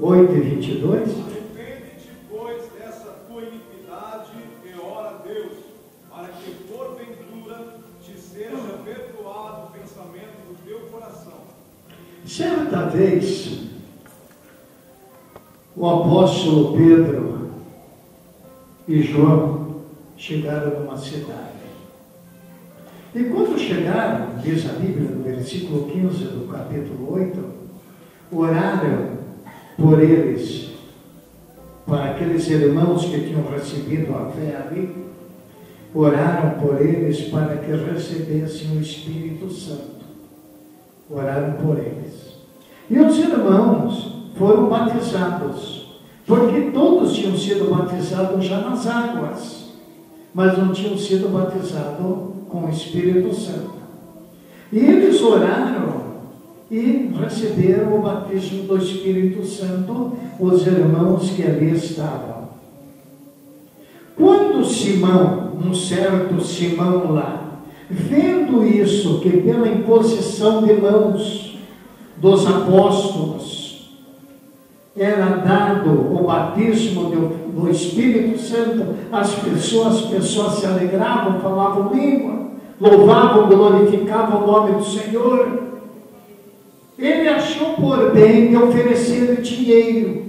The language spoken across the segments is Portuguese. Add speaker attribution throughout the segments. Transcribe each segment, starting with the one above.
Speaker 1: 8:22.
Speaker 2: Arrepende-te, pois, dessa tua iniquidade e ora a Deus, para que porventura te seja perdoado o pensamento do teu coração.
Speaker 1: Certa vez, o apóstolo Pedro e João chegaram numa cidade. E quando chegaram, diz a Bíblia, no versículo 15 do capítulo 8, oraram por eles, para aqueles irmãos que tinham recebido a fé ali, oraram por eles para que recebessem o Espírito Santo. Oraram por eles. E os irmãos foram batizados, porque todos tinham sido batizados já nas águas, mas não tinham sido batizados com o Espírito Santo. E eles oraram e receberam o batismo do Espírito Santo, os irmãos que ali estavam. Quando Simão, um certo Simão lá, vendo isso, que pela imposição de mãos dos apóstolos era dado o batismo do Espírito Santo, as pessoas se alegravam, falavam língua, louvavam, glorificavam o nome do Senhor. Ele achou por bem de oferecer dinheiro.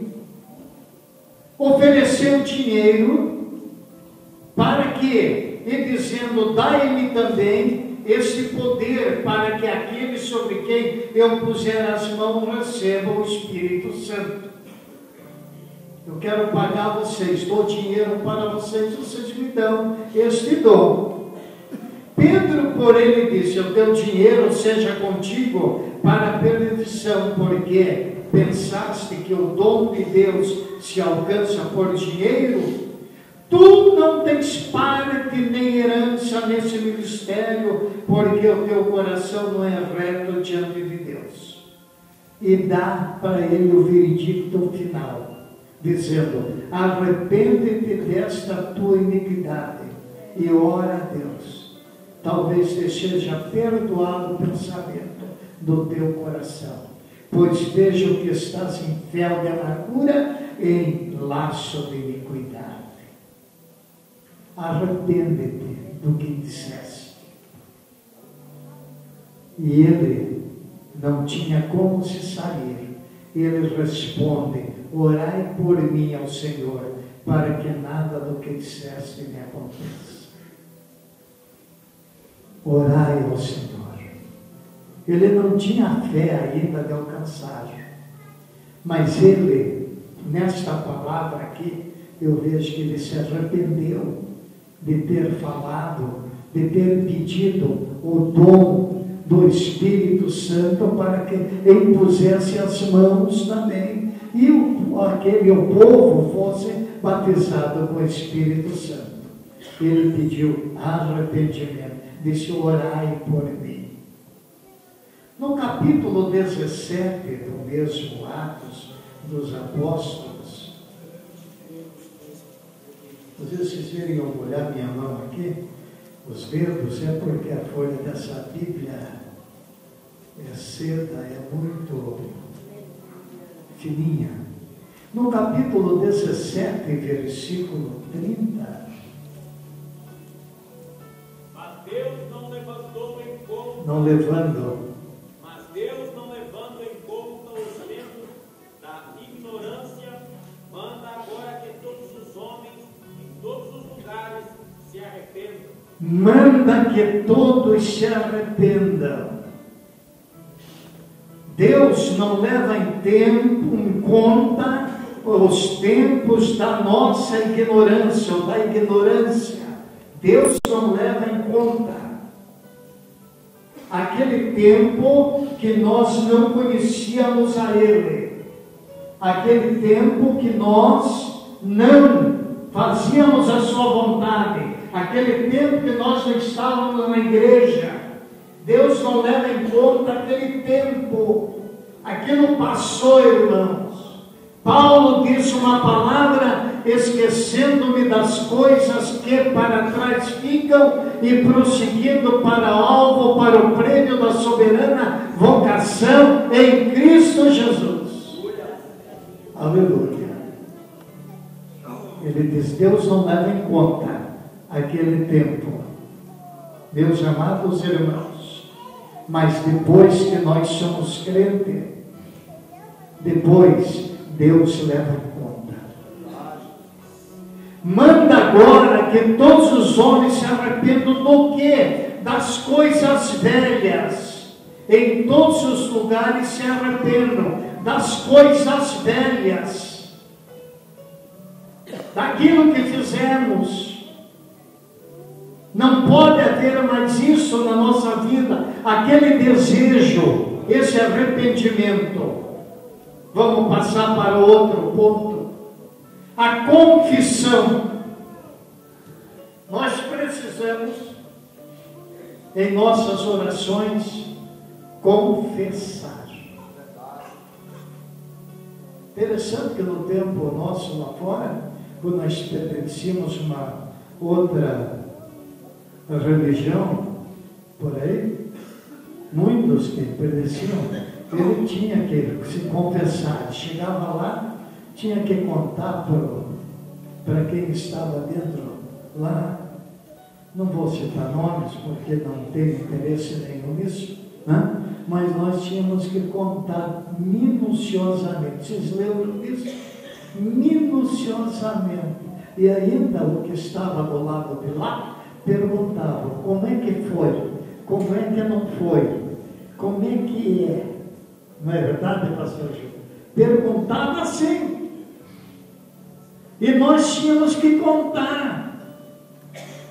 Speaker 1: Ofereceu dinheiro para que, e dizendo, dai-me também esse poder, para que aquele sobre quem eu puser as mãos receba o Espírito Santo. Eu quero pagar vocês, dou dinheiro para vocês, vocês me dão este dom. Pedro, por ele, disse, o teu dinheiro seja contigo para a perdição, porque pensaste que o dom de Deus se alcança por dinheiro? Tu não tens parte nem herança nesse ministério, porque o teu coração não é reto diante de Deus. E dá para ele o veredicto final, dizendo, arrepende-te desta tua iniquidade e ora a Deus. Talvez te seja perdoado o pensamento do teu coração, pois vejo que estás em fel de amargura e em laço de iniquidade. Arrepende-te do que disseste. E ele não tinha como se sair. Ele responde, orai por mim ao Senhor, para que nada do que disseste me aconteça. Orai ao Senhor. Ele não tinha fé ainda de alcançar, mas ele, nesta palavra aqui, eu vejo que ele se arrependeu de ter falado, de ter pedido o dom do Espírito Santo para que impusesse as mãos também e o povo fosse batizado com o Espírito Santo. Ele pediu arrependimento. Disse, orai por mim. No capítulo 17 do mesmo Atos dos Apóstolos, às vezes vocês virem eu olhar minha mão aqui, os dedos, é porque a folha dessa Bíblia é seda, é muito fininha. No capítulo 17, versículo 30,
Speaker 2: Deus não levantou em conta.
Speaker 1: não levando.
Speaker 2: Mas Deus não levando em conta os ventos da ignorância, manda agora que todos os homens, em todos os lugares, se arrependam.
Speaker 1: Manda que todos se arrependam. Deus não leva em conta os tempos da nossa ignorância, ou da ignorância. Deus não leva em conta aquele tempo que nós não conhecíamos a Ele, aquele tempo que nós não fazíamos a sua vontade, aquele tempo que nós não estávamos na igreja. Deus não leva em conta aquele tempo. Aquilo passou, irmãos. Paulo disse uma palavra, esquecendo-me das coisas que para trás ficam e prosseguindo para o alvo, para o prêmio da soberana vocação em Cristo Jesus. Aleluia. Ele diz: Deus não leva em conta aquele tempo, meus amados irmãos, mas depois que nós somos crentes, depois Deus leva em conta. Manda agora que todos os homens se arrependam do quê? Das coisas velhas. Em todos os lugares se arrependam das coisas velhas, daquilo que fizemos. Não pode haver mais isso na nossa vida, aquele desejo, esse arrependimento. Vamos passar para outro ponto. A confissão. Nós precisamos, em nossas orações, confessar. Interessante que no tempo nosso lá fora, quando nós pertencíamos a uma outra religião, por aí, muitos que pertenciam, ele tinha que se confessar. Chegava lá, tinha que contar para quem estava dentro lá. Não vou citar nomes, porque não tem interesse nenhum nisso, né? Mas nós tínhamos que contar minuciosamente. Vocês lembram disso? Minuciosamente. E ainda o que estava do lado de lá perguntava: como é que foi? Como é que não foi? Como é que é? Não é verdade, pastor Gil? Perguntava assim. E nós tínhamos que contar.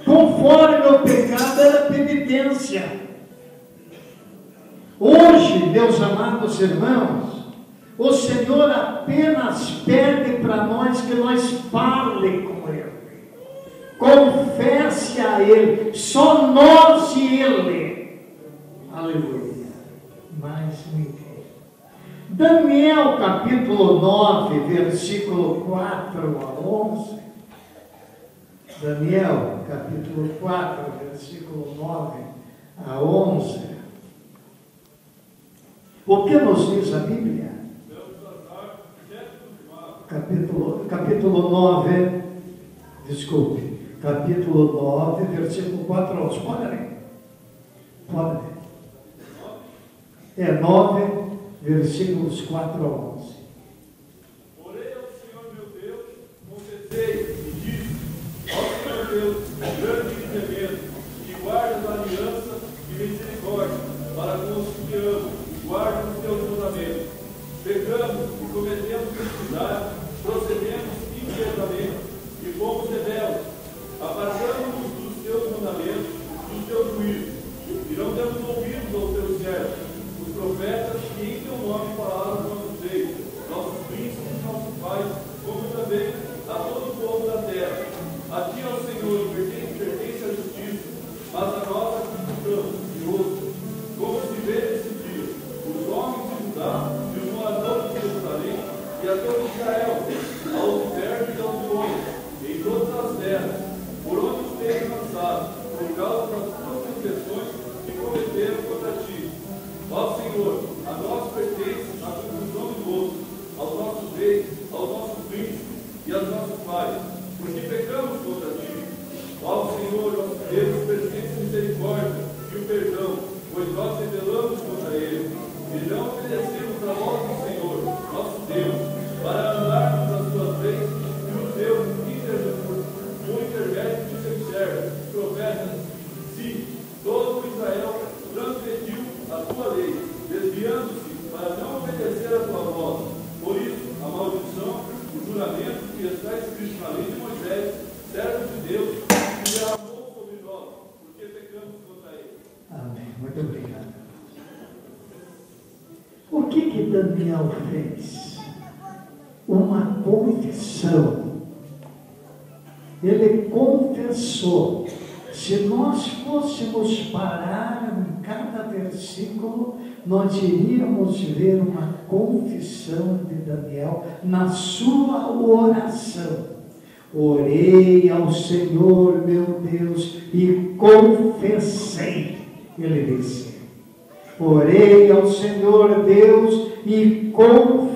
Speaker 1: Conforme o pecado era penitência. Hoje, meus amados irmãos, o Senhor apenas pede para nós que nós fale com Ele. Confesse a Ele. Só nós e Ele. Aleluia. Mais ninguém. Daniel capítulo 9, versículo 4 a 11. Daniel capítulo 4, versículo 9 a 11. O que nos diz a Bíblia? Capítulo 9, desculpe, capítulo 9, versículo 4 a 11. Pode ler? Pode ler. 9, versículos 4 a 11.
Speaker 2: Orei ao Senhor meu Deus, confessei e disse: ó Senhor Deus, grande e tremendo, que guardas a aliança e misericórdia para com os que te amam, guarda os teus mandamentos. Pecamos e cometemos iniquidade, procedemos impiedamente e fomos rebeldes. Apartamos-nos dos teus mandamentos, dos teus juízos, e não demos ouvidos aos teus servos, os profetas que em teu nome falaram aos nossos reis, nossos príncipes e nossos pais, como também a todo o povo da terra. A ti, ó Senhor, pertence a justiça, mas a nós a disputamos de outros. Como se vê nesse dia, os homens de Judá e os moradores de Jerusalém e a todo Israel, aos infernos e aos homens, em todas as terras, por onde os tens lançado, por causa das tuas transgressões que cometeram contra ti. Ó Senhor, a nós pertence a conclusão do gozo, aos nossos reis, aos nossos príncipes e aos nossos pais, porque pecamos contra ti. Ó Senhor, nosso Deus, pertence a misericórdia e o perdão, pois nós rebelamos contra ele, e não obedecemos a voz do Senhor, nosso Deus, para andarmos as tuas leis e os teus por intermédio de seus servos, profetas. Sim, todo Israel transgrediu a tua lei, desviando-se para não obedecer a tua voz. Por isso, a maldição, o juramento que está escrito na lei de Moisés, servo de Deus, que derramou sobre nós, porque pecamos contra ele.
Speaker 1: Amém. Muito obrigado. O que Daniel fez? Uma confissão. Ele confessou. Se nós fôssemos parar em cada versículo, nós iríamos ver uma confissão de Daniel na sua oração. Orei ao Senhor meu Deus e confessei. Ele disse: orei ao Senhor Deus e confessei.